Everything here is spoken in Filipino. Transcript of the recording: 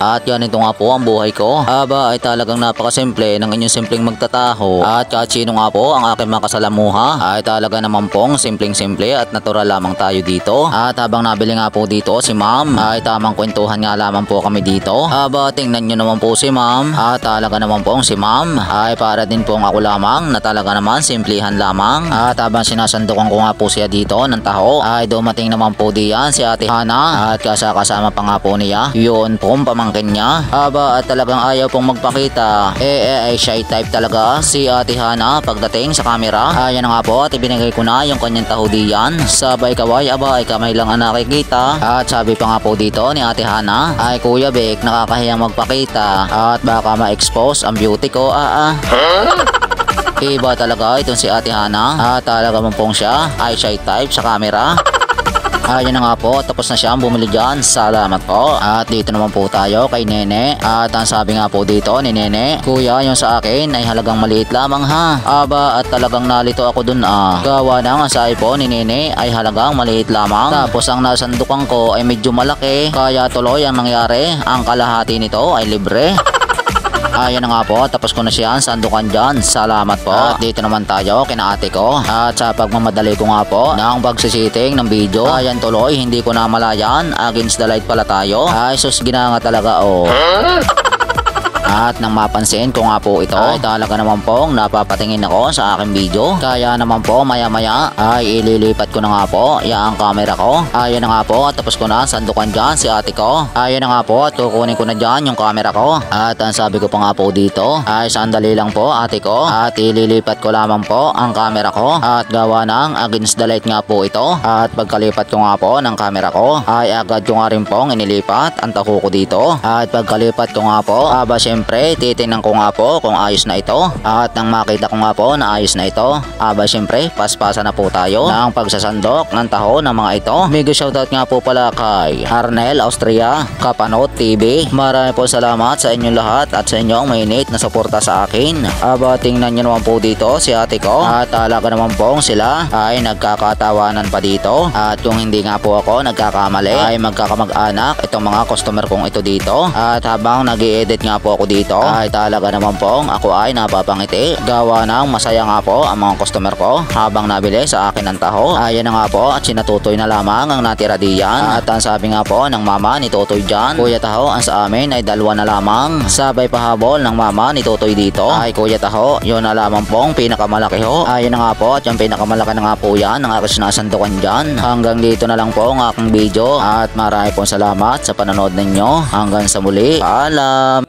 At ganito nga po ang buhay ko. Aba ay talagang napakasimple ng inyong simpleng magtataho. At kahit sino nga po ang aking makasalamuha ay talaga naman pong simpleng-simple at natural lamang tayo dito. At habang nabili nga po dito si ma'am ay tamang kwentuhan nga lamang po kami dito. Aba tingnan nyo naman po si ma'am. At talaga naman pong si ma'am ay para din pong ako lamang na talaga naman simplihan lamang. At habang sinasandukan ko nga po siya dito ng taho ay dumating naman po diyan si Ate Hana. At kasama pa nga po niya yun pong pamangkin niya. Aba at talagang ayaw pong magpakita. Ay shy type talaga si Ate Hana pagdating sa camera. Ayan nga po at ibinigay ko na yung kanyang taho diyan. Sabay kaway aba ay kamay lang ang nakikita. At sabi pa nga po dito ni Ate Hana ay Kuya Bek nakakahiyang magpakita at baka ma-expose ang beauty ko. Iba talaga itong si Ate Hana. At talaga mong pong siya ay shy type sa camera. Ayan na nga po, tapos na siyang bumili dyan. Salamat po. At dito naman po tayo kay Nene. At ang sabi nga po dito ni Nene, Kuya, yung sa akin ay halagang maliit lamang ha. Aba at talagang nalito ako dun Gawa na ang sabi po ni Nene ay halagang maliit lamang. Tapos ang nasandukan ko ay medyo malaki. Kaya tuloy ang nangyari, ang kalahati nito ay libre. Ayan na nga po, tapos ko na siya sandukan dyan. Salamat po. At dito naman tayo kina ate ko. At sa pagmamadali ko nga po ng pagsisiting ng video, ayan tuloy, hindi ko na malayan. Against the light pala tayo. Ay sus, ginanga talaga At nang mapansin ko nga po ito ay talaga naman pong napapatingin ako sa aking video. Kaya naman po maya maya ay ililipat ko na nga po ang camera ko. Ayan na nga po at tapos ko na sandukan dyan si ate ko. Ayan na nga po at kukunin ko na dyan yung camera ko. At ang sabi ko pa nga po dito ay sandali lang po ate ko. At ililipat ko lamang po ang camera ko. At gawa ng against the light nga po ito. At pagkalipat ko nga po ng camera ko ay agad ko nga rin pong inilipat ang taho ko dito. At pagkalipat ko nga po aba syempre titingnan ko nga po kung ayos na ito. At nang makita ko nga po na ayos na ito aba syempre paspasa na po tayo ng pagsasandok ng taho ng mga ito. Mega shoutout nga po pala kay Arnel Austria Kapanot TV. Marami po salamat sa inyong lahat at sa inyong mainit na suporta sa akin. Aba tingnan nyo naman po dito si ate ko. At talaga naman pong sila ay nagkakatawanan pa dito. At kung hindi nga po ako nagkakamali ay magkakamag-anak itong mga customer kong ito dito. At habang nag-i-edit nga po ako dito ay talaga naman pong ako ay napapangiti. Gawa ng masaya nga po ang mga customer ko habang nabili sa akin ng taho. Ayan na nga po at sinatutoy na lamang ang natira diyan. At ang sabi nga po ng mama ni Totoy dyan, Kuya Taho, ang sa amin ay dalawa na lamang. Sabay pahabol ng mama ni Totoy dito ay Kuya Taho, yun na lamang pong pinakamalaki ho. Ayan na nga po at yung pinakamalaki na nga po yan ang aking sinasandukan dyan. Hanggang dito na lang po ang aking video at marami pong salamat sa panonood ninyo. Hanggang sa muli, paalam.